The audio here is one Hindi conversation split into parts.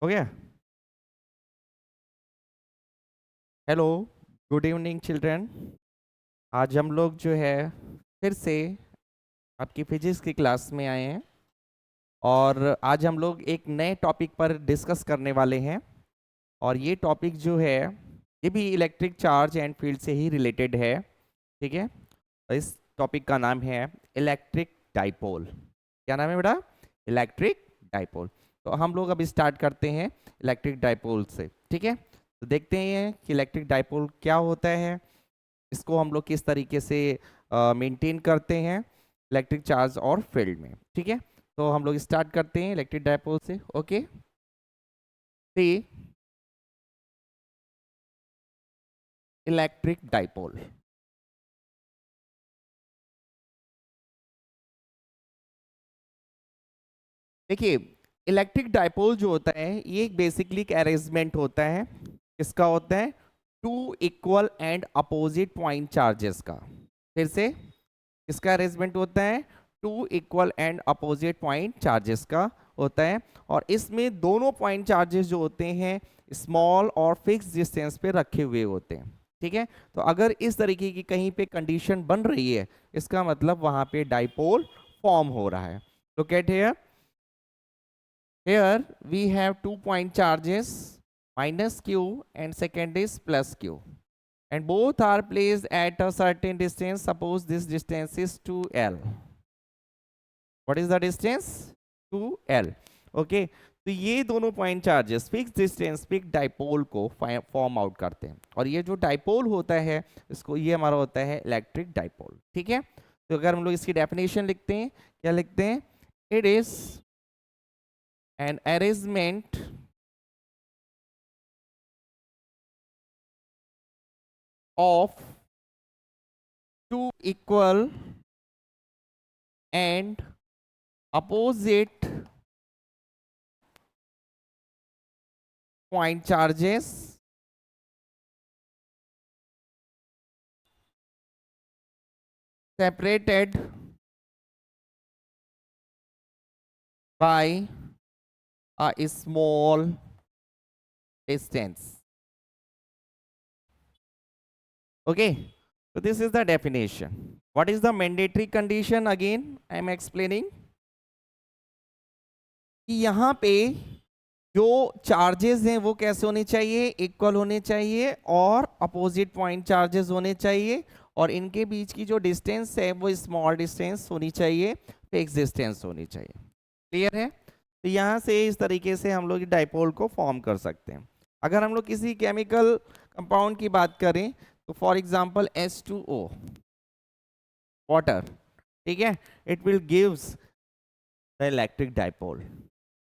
हो गया। Hello, good evening children. आज हम लोग जो है फिर से आपकी फिजिक्स की क्लास में आए हैं और आज हम लोग एक नए टॉपिक पर डिस्कस करने वाले हैं। और ये टॉपिक जो है ये भी इलेक्ट्रिक चार्ज एंड फील्ड से ही रिलेटेड है। ठीक है, तो इस टॉपिक का नाम है इलेक्ट्रिक डाइपोल। क्या नाम है बेटा? Electric dipole. तो हम लोग अब स्टार्ट करते हैं इलेक्ट्रिक डाइपोल से। ठीक है, तो देखते हैं कि इलेक्ट्रिक डाइपोल क्या होता है, इसको हम लोग किस तरीके से मेंटेन करते हैं इलेक्ट्रिक चार्ज और फील्ड में। ठीक है, तो हम लोग स्टार्ट करते हैं इलेक्ट्रिक डाइपोल से। ओके, सी इलेक्ट्रिक डाइपोल। देखिए, इलेक्ट्रिक डाइपोल जो होता है ये एक बेसिकली एक अरेंजमेंट होता है। किसका होता है? Two equal and opposite point charges का। फिर से, इसका अरेंजमेंट होता है two equal and opposite point charges का होता है। और इसमें दोनों पॉइंट चार्जेस जो होते हैं स्मॉल और फिक्स डिस्टेंस पे रखे हुए होते हैं। ठीक है, तो अगर इस तरीके की कहीं पे कंडीशन बन रही है इसका मतलब वहां पे डाइपोल फॉर्म हो रहा है। Look at here, here we have 2 point charges, minus q and second is plus q, and both are placed at a certain distance. Suppose this distance is 2l. What is the distance? 2l. Okay, तो ये दोनों पॉइंट चार्जेस फिक्स डिस्टेंस पे एक डाइपोल को फॉर्म आउट करते हैं। और ये जो डाइपोल होता है इसको ये हमारा होता है इलेक्ट्रिक डाइपोल। ठीक है, तो अगर हम लोग इसकी डेफिनेशन लिखते हैं, क्या लिखते हैं? It is an arrangement of two equal and opposite point charges separated by a small distance. Okay, so this is the definition. What is the mandatory condition? Again I am explaining कि यहाँ पे जो चार्जेस हैं वो कैसे होने चाहिए? इक्वल होने चाहिए और अपोजिट पॉइंट चार्जेस होने चाहिए। और इनके बीच की जो डिस्टेंस है वो स्मॉल डिस्टेंस होनी चाहिए, फिक्स डिस्टेंस होनी चाहिए। क्लियर है? तो यहाँ से इस तरीके से हम लोग डाइपोल को फॉर्म कर सकते हैं। अगर हम लोग किसी केमिकल कंपाउंड की बात करें तो फॉर एग्जांपल H2O वाटर, ठीक है, it will gives the electric dipole.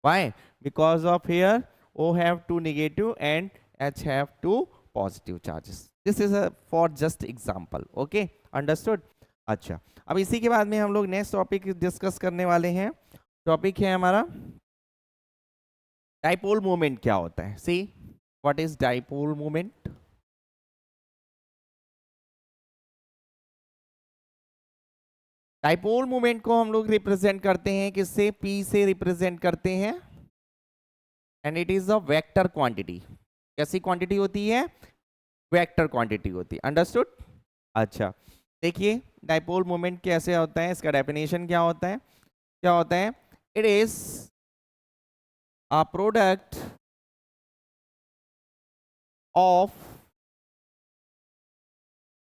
Why? Because of here O have two negative and H have two positive charges. This is a for just example. Okay, understood? अच्छा, अब इसी के बाद में हम लोग नेक्स्ट टॉपिक डिस्कस करने वाले हैं। टॉपिक है हमारा डाइपोल मोमेंट क्या होता है। See what is dipole moment? Dipole moment को हम लोग रिप्रेजेंट करते हैं किससे? P से रिप्रेजेंट करते हैं and it is a vector quantity. कैसी क्वांटिटी होती है? वेक्टर क्वांटिटी होती है। अंडरस्टूड? अच्छा, देखिए डाइपोल मोमेंट कैसे होता है, इसका डेफिनेशन क्या होता है? क्या होता है? It is a product of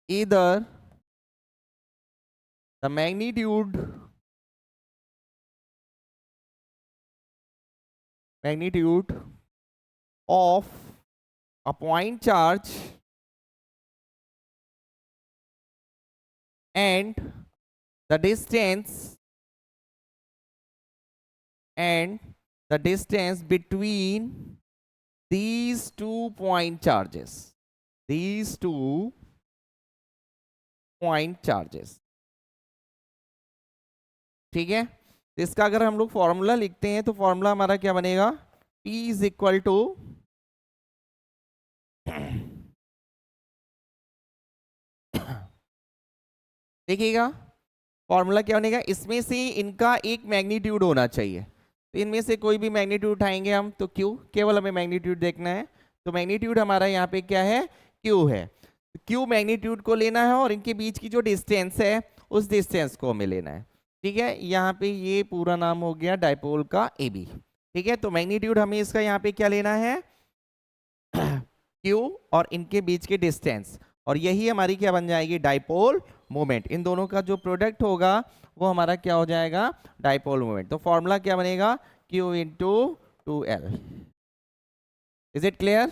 either the magnitude of a point charge and the distance between these 2 point charges, these 2 point charges। ठीक है, तो इसका अगर हम लोग फॉर्मूला लिखते हैं तो फॉर्मूला हमारा क्या बनेगा? P इज इक्वल टू देखिएगा फॉर्मूला क्या बनेगा, इसमें से इनका एक मैग्नीट्यूड होना चाहिए। तो इनमें से कोई भी मैग्नीट्यूड उठाएंगे हम तो क्यू, केवल हमें मैग्नीट्यूड देखना है। तो मैग्नीट्यूड हमारा यहाँ पे क्या है, क्यू है। क्यू मैग्नीट्यूड को लेना है और इनके बीच की जो डिस्टेंस है उस डिस्टेंस को हमें लेना है। ठीक है, यहाँ पे ये पूरा नाम हो गया डाइपोल का ए बी। ठीक है, तो मैग्नीट्यूड हमें इसका यहाँ पे क्या लेना है, क्यू और इनके बीच के डिस्टेंस, और यही हमारी क्या बन जाएगी, डाइपोल मोमेंट। इन दोनों का जो प्रोडक्ट होगा वो हमारा क्या हो जाएगा, डाइपोल मोमेंट। तो फॉर्मूला क्या बनेगा, Q into 2L। Is it clear?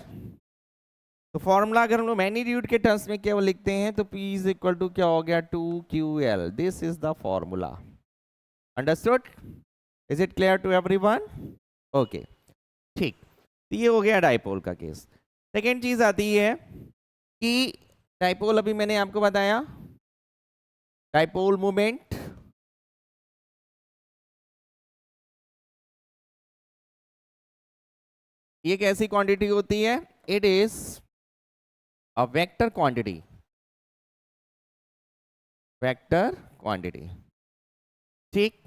तो फॉर्मूला अगर हम लोग मैग्नीट्यूड के टर्म्स में केवल लिखते हैं तो P इज इक्वल टू क्या हो गया, 2QL। This is the formula. Understood? Is it clear to everyone? Okay, ठीक। तो ये हो गया डाइपोल का केस। सेकेंड चीज आती है कि डाइपोल, अभी मैंने आपको बताया डाइपोल मोमेंट ये कैसी क्वांटिटी होती है, it is a vector quantity. Vector quantity, ठीक।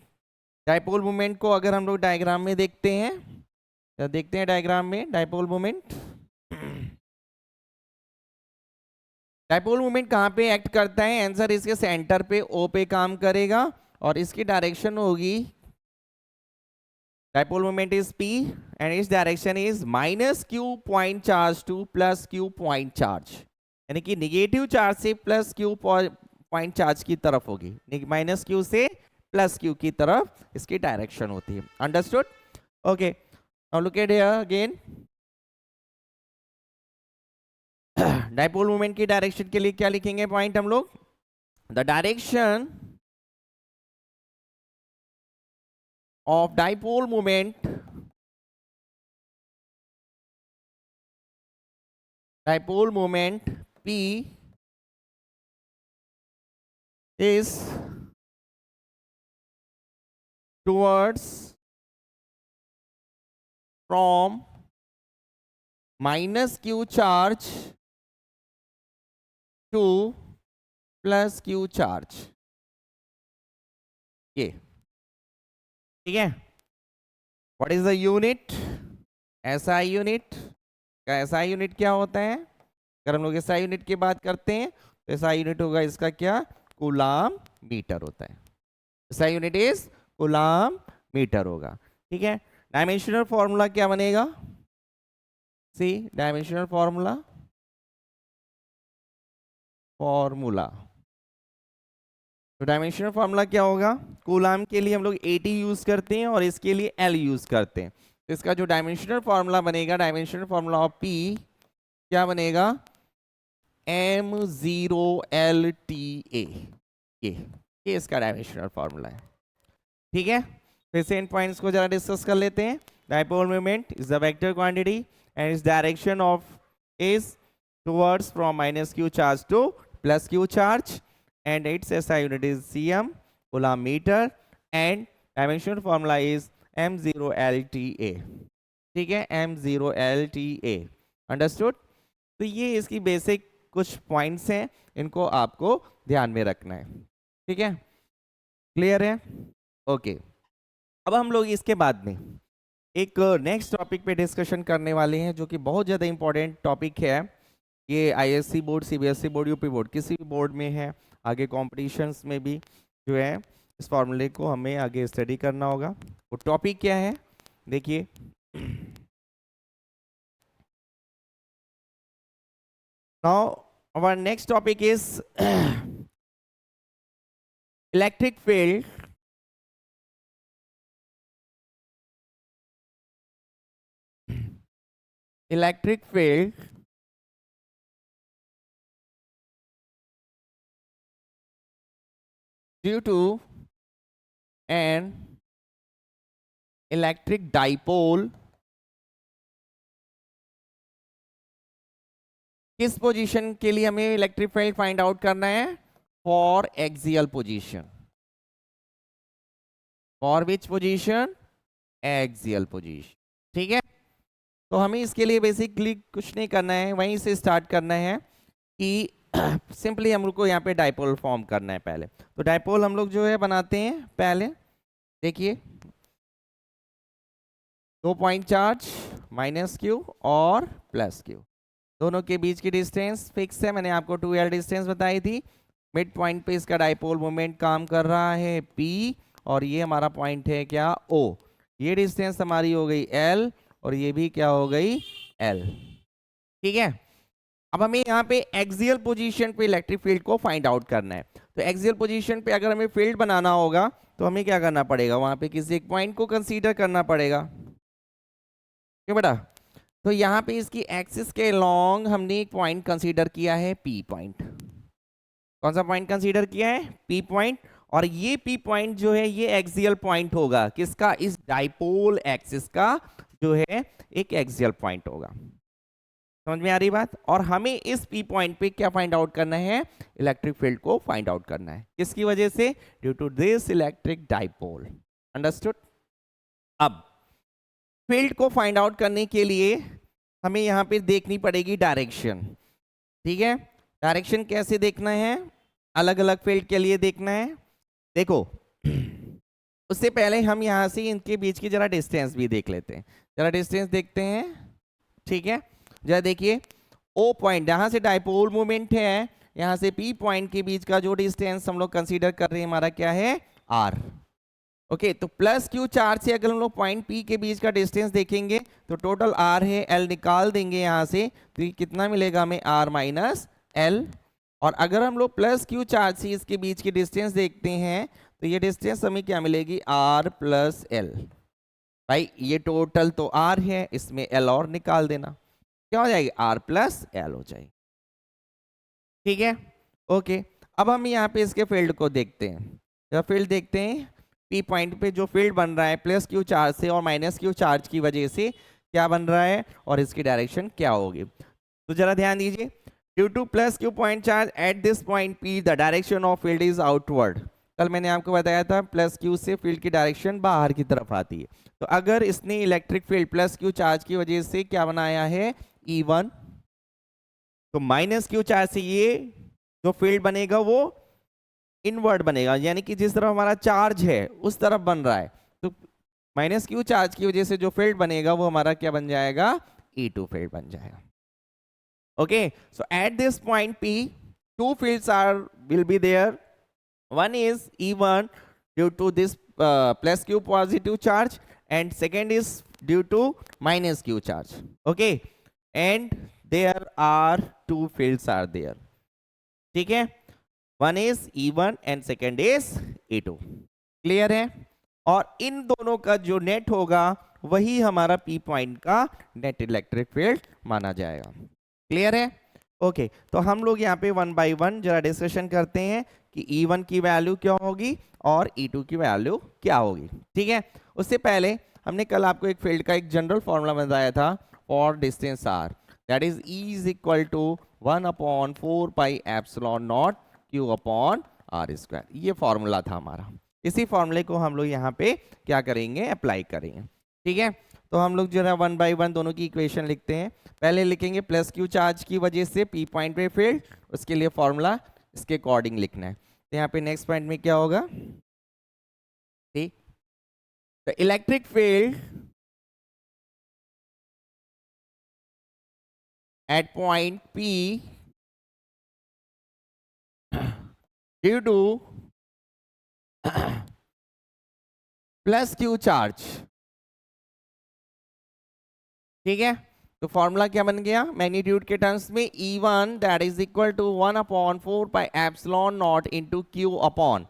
डाइपोल मोमेंट को अगर हम लोग डायग्राम में देखते हैं, तो देखते हैं डायग्राम में डाइपोल मोमेंट। डाइपोल मोमेंट कहाँ पे एक्ट करता है, आंसर इसके सेंटर पे ओ पे काम करेगा और इसकी डायरेक्शन होगी, dipole moment is P and इस direction is minus Q point charge to plus Q point charge, यानी कि निगेटिव चार्ज से प्लस Q पॉइंट चार्ज की तरफ होगी, माइनस Q से प्लस Q की तरफ इसकी डायरेक्शन होती है। Understood? Okay, now look at here again. Dipole moment की डायरेक्शन के लिए क्या लिखेंगे पॉइंट हम लोग, the direction of dipole moment, dipole moment P is towards from minus Q charge to plus Q charge, ये ठीक है। What is the unit, SI unit का। SI यूनिट क्या होता है, अगर हम लोग SI यूनिट की बात करते हैं तो SI यूनिट होगा इसका क्या, कूलाम मीटर होता है। SI unit is coulomb metre होगा, ठीक है। डायमेंशनल फॉर्मूला क्या बनेगा, सी डायमेंशनल फॉर्मूला, तो डायमेंशनल फार्मूला क्या होगा, कूलाम के लिए हम लोग AT यूज करते हैं और इसके लिए L यूज करते हैं। तो इसका जो डायमेंशनल फार्मूला बनेगा, डायमेंशनल फार्मूला ऑफ P क्या बनेगा, M0LTA। ये इसका डायमेंशनल फार्मूला है, ठीक है। फिर से इन पॉइंट्स को जरा डिस्कस कर लेते हैं। Dipole moment is the vector quantity and its direction of is towards from minus Q charge to plus Q charge and its SI unit is cm coulomb meter and dimensional formula is M0LTA, ठीक है, M0LTA। अंडरस्टूड? तो ये इसकी बेसिक कुछ पॉइंट्स हैं, इनको आपको ध्यान में रखना है, ठीक है। क्लियर है? ओके, अब हम लोग इसके बाद में एक नेक्स्ट टॉपिक पे डिस्कशन करने वाले हैं जो कि बहुत ज़्यादा इंपॉर्टेंट टॉपिक है। ये ISC board, CBSE board, UP board, किसी भी बोर्ड में है, आगे कॉम्पिटिशन्स में भी जो है इस फॉर्मूले को हमें आगे स्टडी करना होगा। वो टॉपिक क्या है देखिए, now our next topic is electric field due to an electric dipole किस पोजीशन के लिए हमें इलेक्ट्रिक फील्ड फाइंड आउट करना है, for axial position. For which position, axial position, ठीक है। तो हमें इसके लिए बेसिकली कुछ नहीं करना है, वहीं से स्टार्ट करना है कि सिंपली हम लोग को यहाँ पे डाइपोल फॉर्म करना है पहले। तो डाइपोल हम लोग जो है बनाते हैं पहले, देखिए 2 पॉइंट चार्ज माइनस क्यू और प्लस क्यू, दोनों के बीच की डिस्टेंस फिक्स है, मैंने आपको 2l डिस्टेंस बताई थी। मिड पॉइंट पे इसका डाइपोल मोमेंट काम कर रहा है P, और ये हमारा पॉइंट है क्या O। ये डिस्टेंस हमारी हो गई L और ये भी क्या हो गई L। ठीक है, अब हमें यहाँ पे एक्सियल पोजीशन पे इलेक्ट्रिक फील्ड को फाइंड आउट करना है। तो एक्सियल पोजीशन पे अगर हमें फील्ड बनाना होगा तो हमें क्या करना पड़ेगा, वहां पे किसी एक पॉइंट को कंसीडर करना पड़ेगा। क्या बेटा, तो यहाँ पे इसकी एक्सिस के लॉन्ग हमने एक पॉइंट कंसीडर किया है P पॉइंट। कौन सा पॉइंट कंसीडर किया है, P पॉइंट। और ये P पॉइंट जो है ये एक्सियल पॉइंट होगा किसका, इस डाइपोल एक्सिस का जो है एक एक्सियल पॉइंट होगा। समझ में आ रही बात। और हमें इस P पॉइंट पे क्या फाइंड आउट करना है, इलेक्ट्रिक फील्ड को फाइंड आउट करना है। किसकी वजह से, due to this electric dipole. Understood. अब फील्ड को फाइंड आउट करने के लिए हमें यहाँ पे देखनी पड़ेगी डायरेक्शन। ठीक है, डायरेक्शन कैसे देखना है, अलग अलग फील्ड के लिए देखना है। देखो उससे पहले हम यहाँ से इनके बीच की जरा डिस्टेंस भी देख लेते हैं, जरा डिस्टेंस देखते हैं। ठीक है, जरा देखिए O पॉइंट, यहाँ से डाइपोल मोमेंट है, यहाँ से P पॉइंट के बीच का जो डिस्टेंस हम लोग कंसीडर कर रहे हैं हमारा क्या है R। ओके, तो प्लस Q चार्ज से अगर हम लोग पॉइंट P के बीच का डिस्टेंस देखेंगे तो टोटल R है, L निकाल देंगे यहाँ से, तो ये कितना मिलेगा हमें R माइनस L। और अगर हम लोग प्लस Q चार्ज से इसके बीच की डिस्टेंस देखते हैं तो ये डिस्टेंस हमें क्या मिलेगी, R प्लस L। भाई ये टोटल तो R है, इसमें L और निकाल देना, क्या हो जाएगी, R प्लस L हो जाएगी। ठीक है, ओके। अब हम यहाँ पे इसके फील्ड को देखते हैं, जब फील्ड देखते हैं P पॉइंट पे जो फील्ड बन रहा है प्लस Q चार्ज से और माइनस Q चार्ज की वजह से क्या बन रहा है और इसकी डायरेक्शन क्या होगी। तो जरा ध्यान दीजिए, due to plus Q point charge at this point P the direction of field is outward. कल मैंने आपको बताया था प्लस Q से फील्ड की डायरेक्शन बाहर की तरफ आती है। तो अगर इसने electric field plus Q charge की वजह से क्या बनाया है E1, तो माइनस Q चार्ज से ये जो फील्ड बनेगा वो इनवर्ड बनेगा, यानी कि जिस तरफ हमारा चार्ज है उस तरफ बन रहा है। तो माइनस Q चार्ज की वजह से जो फील्ड बनेगा वो हमारा क्या बन जाएगा, E2 फील्ड बन जाएगा। Okay, so at this point P two fields will be there. One is E1 due to this plus Q positive charge, and second is due to minus Q charge. Okay, and there are two fields are there. ठीक है, one is E1 and second is E2. Clear है। और इन दोनों का जो नेट होगा वही हमारा P पॉइंट का नेट इलेक्ट्रिक फील्ड माना जाएगा। क्लियर है। ओके, तो हम लोग यहाँ पे वन बाय वन जरा डिस्कशन करते हैं कि E1 की वैल्यू क्या होगी और E2 की वैल्यू क्या होगी। ठीक है, उससे पहले हमने कल आपको एक फील्ड का एक जनरल फॉर्मूला बताया था for distance r, that is E is equal to 1/4 pi epsilon naught Q upon r square. ये फॉर्मूला था हमारा, इसी फॉर्मूले को हम लोग यहाँ पे क्या करेंगे, अप्लाई करेंगे। ठीक है, तो हम लोग जो है वन बाय वन दोनों की इक्वेशन लिखते हैं। पहले लिखेंगे प्लस Q चार्ज की वजह से P पॉइंट पे फील्ड, उसके लिए फॉर्मूला इसके अकॉर्डिंग लिखना है। तो यहाँ पे नेक्स्ट पॉइंट में क्या होगा, ठीक, तो electric field at point P due to plus Q charge. ठीक है, तो फॉर्मूला क्या बन गया मैग्नीट्यूड के टर्म्स में, E1 that is equal to 1/4 pi epsilon naught into Q upon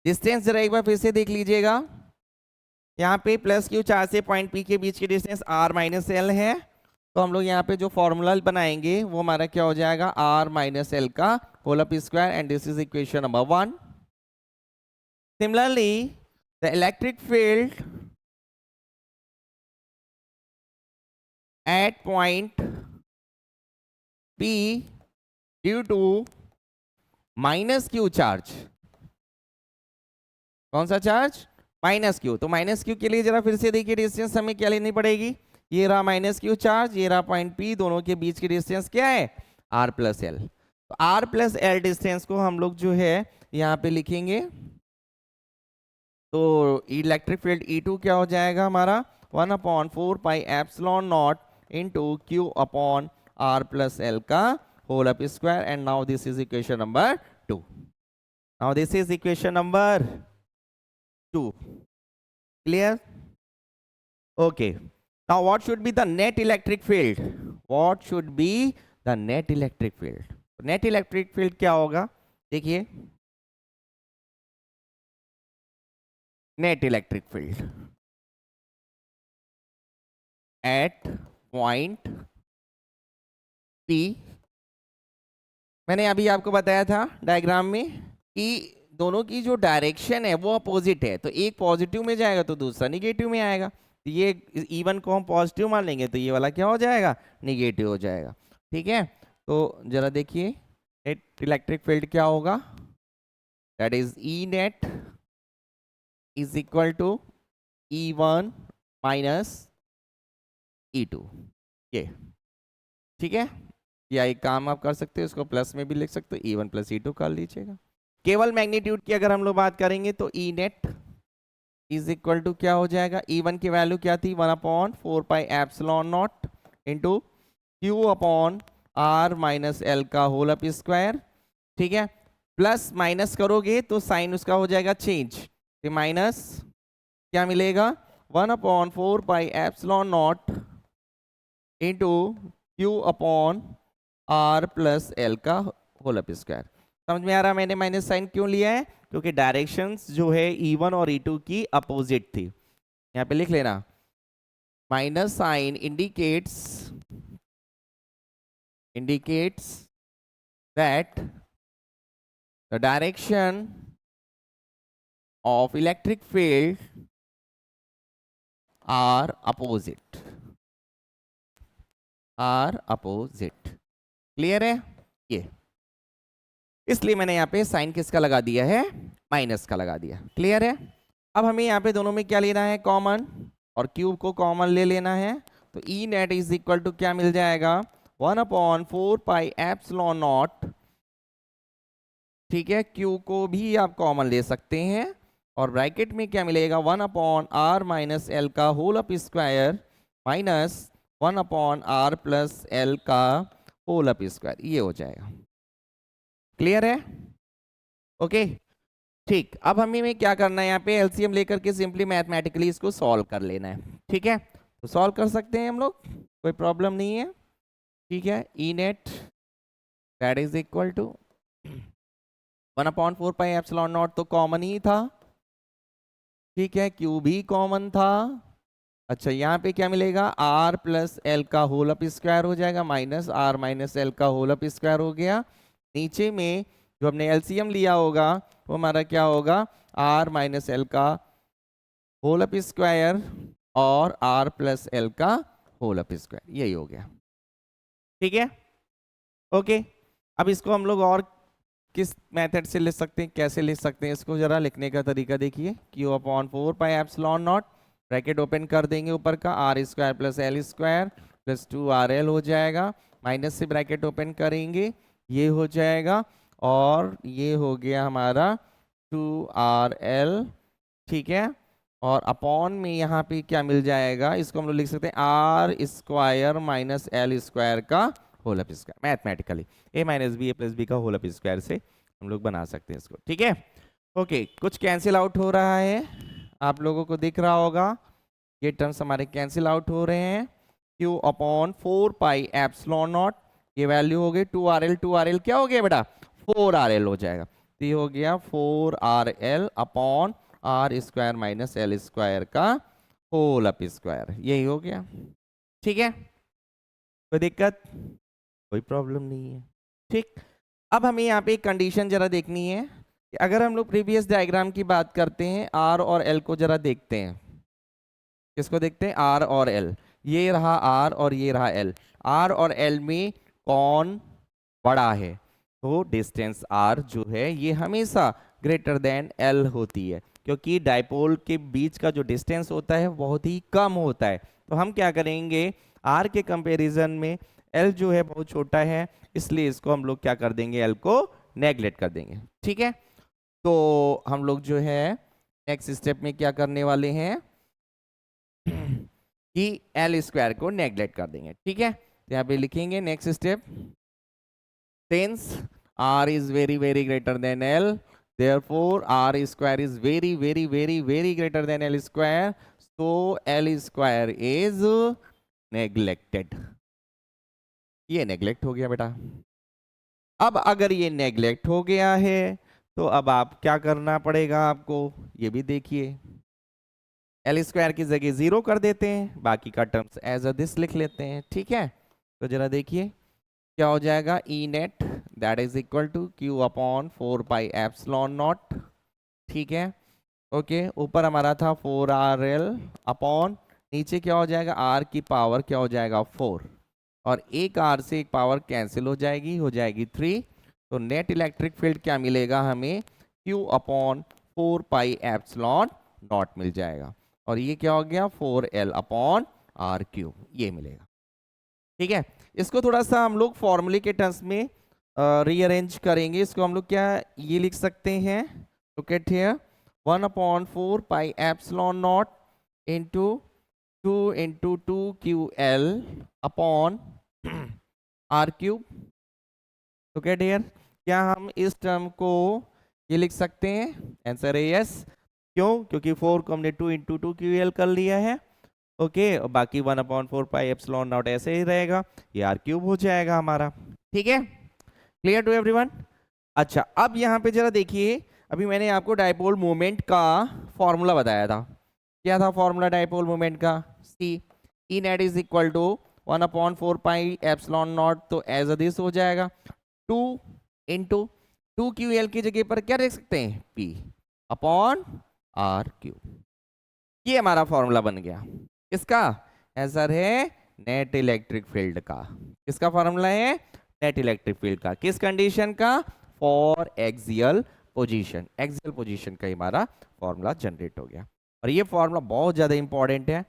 distance. जरा एक बार फिर से देख लीजिएगा, यहाँ पे प्लस Q चार्ज से पॉइंट P के बीच की डिस्टेंस R माइनस L है, तो हम लोग यहाँ पे जो फॉर्मूला बनाएंगे वो हमारा क्या हो जाएगा, R माइनस L का whole up square, and this is equation number 1। Similarly the electric field at point P due to minus Q charge. कौन सा चार्ज, माइनस Q। तो माइनस Q के लिए जरा फिर से देखिए डिस्टेंस हमें क्या लेनी पड़ेगी, ये रहा माइनस Q चार्ज, ये रहा पॉइंट P, दोनों के बीच की डिस्टेंस क्या है, R प्लस L। तो R प्लस L डिस्टेंस को हम लोग जो है यहाँ पे लिखेंगे, तो इलेक्ट्रिक फील्ड E2 क्या हो जाएगा हमारा 1/4 pi epsilon naught into q upon r plus l का whole up square, and now this is equation number 2. Now this is equation number 2. Clear? Okay. Now what should be the net electric field? What should be the net electric field? Net electric field क्या होगा? देखिए, net electric field at point P, मैंने अभी आपको बताया था डायग्राम में कि दोनों की जो डायरेक्शन है वो अपोजिट है, तो एक पॉजिटिव में जाएगा तो दूसरा निगेटिव में आएगा। तो ये E1 को हम पॉजिटिव मान लेंगे तो ये वाला क्या हो जाएगा? निगेटिव हो जाएगा। ठीक है, तो जरा देखिए नेट इलेक्ट्रिक फील्ड क्या होगा? That is E net is equal to E1 minus E2। ये ठीक है, या एक काम आप कर सकते हो, इसको प्लस में भी लिख सकते हो, E1 प्लस E2 कर लीजिएगा। केवल मैग्नीट्यूड की अगर हम लोग बात करेंगे तो ई नेट इज इक्वल टू क्या हो जाएगा? E1 की वैल्यू क्या थी? 1/4 pi epsilon naught into Q upon R minus L का होल अप स्क्वायर। ठीक है, प्लस माइनस करोगे तो साइन उसका हो जाएगा चेंज, तो माइनस क्या मिलेगा? 1/4 pi epsilon naught into Q upon R plus L का होल अप स्क्वायर। समझ में आ रहा? मैंने माइनस साइन क्यों लिया है? क्योंकि डायरेक्शंस जो है E1 और E2 की अपोजिट थी। यहाँ पे लिख लेना, minus sign indicates that the direction of electric field are opposite. Clear है? ये इसलिए मैंने यहाँ पे साइन किसका लगा दिया है? माइनस का लगा दिया। क्लियर है? अब हमें यहाँ पे दोनों में क्या लेना है? कॉमन, और क्यूब को कॉमन ले लेना है। तो ई नेट इज इक्वल टू क्या मिल जाएगा? 1/4 pi epsilon naught। ठीक है, क्यू को भी आप कॉमन ले सकते हैं, और ब्रैकेट में क्या मिलेगा? 1/r माइनस एल का whole up square minus 1/r plus L का होल अप स्क्वायर। ये हो जाएगा। क्लियर है? ओके, ठीक। अब हमें क्या करना है? यहाँ पे एलसीएम लेकर के सिंपली मैथमेटिकली इसको सॉल्व कर लेना है। ठीक है, तो सॉल्व कर सकते हैं हम लोग, कोई प्रॉब्लम नहीं है। ठीक है, E net that is equal to 1/4 pi epsilon naught तो कॉमन ही था। ठीक है, क्यू भी कॉमन था। अच्छा, यहाँ पे क्या मिलेगा? आर प्लस एल का होल अप स्क्वायर हो जाएगा, माइनस आर माइनस एल का होल अप स्क्वायर हो गया। नीचे में जो हमने एलसीएम लिया होगा वो हमारा क्या होगा? आर माइनस एल का होल अप स्क्वायर और आर प्लस एल का होल अप स्क्वायर, यही हो गया। ठीक है, ओके। अब इसको हम लोग और किस मेथड से लिख सकते हैं, कैसे लिख सकते हैं इसको? जरा लिखने का तरीका देखिए। Q/4 pi epsilon naught, bracket open कर देंगे ऊपर का, R square plus L square plus 2RL हो जाएगा, माइनस से ब्रैकेट ओपन करेंगे, ये हो जाएगा, और ये हो गया हमारा 2RL। ठीक है, और अपॉन में यहाँ पे क्या मिल जाएगा? इसको हम लोग लिख सकते हैं R square minus L square का whole up square. Mathematically a minus B A plus B का होल अप स्क्वायर से हम लोग बना सकते हैं इसको। ठीक है, ओके। कुछ कैंसिल आउट हो रहा है, आप लोगों को दिख रहा होगा, ये टर्म्स हमारे कैंसिल आउट हो रहे हैं। Q/4 pi epsilon naught, ये वैल्यू हो गई 2RL, 2RL क्या हो गया बेटा? 4RL हो जाएगा। तो ये हो गया 4RL upon R square minus L square का होल अप स्क्वायर, यही हो गया। ठीक है, कोई दिक्कत? कोई प्रॉब्लम नहीं है। ठीक, अब हमें यहाँ पे एक कंडीशन जरा देखनी है कि अगर हम लोग प्रीवियस डायग्राम की बात करते हैं, आर और एल को जरा देखते हैं। किसको देखते हैं? आर और एल। ये रहा आर और ये रहा एल। आर और एल में कौन बड़ा है? तो डिस्टेंस आर जो है ये हमेशा ग्रेटर देन एल होती है, क्योंकि डाइपोल के बीच का जो डिस्टेंस होता है बहुत ही कम होता है। तो हम क्या करेंगे? आर के कंपैरिजन में एल जो है बहुत छोटा है, इसलिए इसको हम लोग क्या कर देंगे? एल को नेग्लेक्ट कर देंगे। ठीक है, तो हम लोग जो है नेक्स्ट स्टेप में क्या करने वाले हैं? कि एल स्क्वायर को नेग्लेक्ट कर देंगे, ठीक है। तो यहाँ पे लिखेंगे next step, since R is very very greater than L, therefore R square is very very very very greater than L square, so L square is neglected. ये नेग्लेक्ट हो गया बेटा। अब अगर ये नेग्लेक्ट हो गया है तो अब आप क्या करना पड़ेगा आपको, ये भी देखिए। एल स्क्वायर की जगह 0 कर देते हैं, बाकी का टर्म्स एज अ दिस लिख लेते हैं, ठीक है। तो जरा देखिए क्या हो जाएगा, E net that is equal to Q upon 4 pi epsilon naught, ठीक है। ओके, ऊपर हमारा था 4RL अपॉन, नीचे क्या हो जाएगा, R की पावर क्या हो जाएगा 4, और एक R से एक पावर कैंसिल हो जाएगी 3। तो नेट इलेक्ट्रिक फील्ड क्या मिलेगा हमें, Q upon 4 pi epsilon naught मिल जाएगा, और ये क्या हो गया 4L अपॉन R क्यूब, ये मिलेगा, ठीक है। इसको थोड़ा सा हम लोग फॉर्मूले के टर्म्स में रीअरेंज करेंगे। इसको हम लोग क्या ये लिख सकते हैं, look at here, 1 upon 4 pi epsilon not into 2 into 2QL upon R cube. Look at here, क्या हम इस टर्म को ये लिख सकते हैं, आंसर है यस। क्यों, क्योंकि 4 को हमने 2 इंटू 2QL कर लिया है, ओके, और बाकी 1 अपॉन 4 पाई एप्सिलॉन नॉट ऐसे ही रहेगा, ये R क्यूब हो जाएगा हमारा, ठीक है। Clear to everyone. अच्छा, अब यहाँ पे जरा देखिए, अभी मैंने आपको डाइपोल मोमेंट का फॉर्मूला बताया था। क्या था फॉर्मूला डाइपोल मोमेंट का, C E net is equal to 1 upon 4 pi epsilon naught, तो एज अ दिस हो जाएगा 2 इंटू 2QL की जगह पर क्या देख सकते हैं, P अपॉन R क्यूब। ये हमारा फॉर्मूला बन गया। इसका आंसर है नेट इलेक्ट्रिक फील्ड का। किसका फॉर्मूला है, नेट इलेक्ट्रिक फील्ड का। किस कंडीशन का, for axial position. Axial position का हमारा फॉर्मूला जनरेट हो गया, और ये फॉर्मूला बहुत ज्यादा इंपॉर्टेंट है,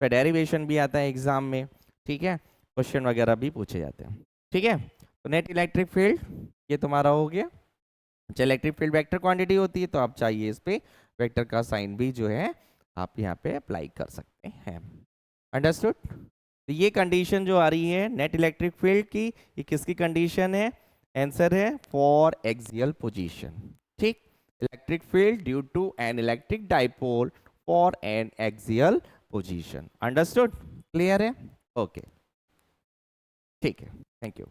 फिर डेरिवेशन भी आता है एग्जाम में, ठीक है, क्वेश्चन वगैरह भी पूछे जाते हैं, ठीक है। तो नेट इलेक्ट्रिक फील्ड ये तुम्हारा हो गया। अच्छा, इलेक्ट्रिक फील्ड वेक्टर क्वांटिटी होती है, तो आप चाहिए इस पे वेक्टर का साइन भी जो है आप यहाँ पे अप्लाई कर सकते हैं। अंडरस्टूड। तो ये कंडीशन जो आ रही है नेट इलेक्ट्रिक फील्ड की, ये किसकी कंडीशन है, आंसर है फॉर एक्सियल पोजीशन, ठीक। Electric field due to an electric dipole for an axial position. Understood, clear है, ओके, ठीक है, थैंक यू।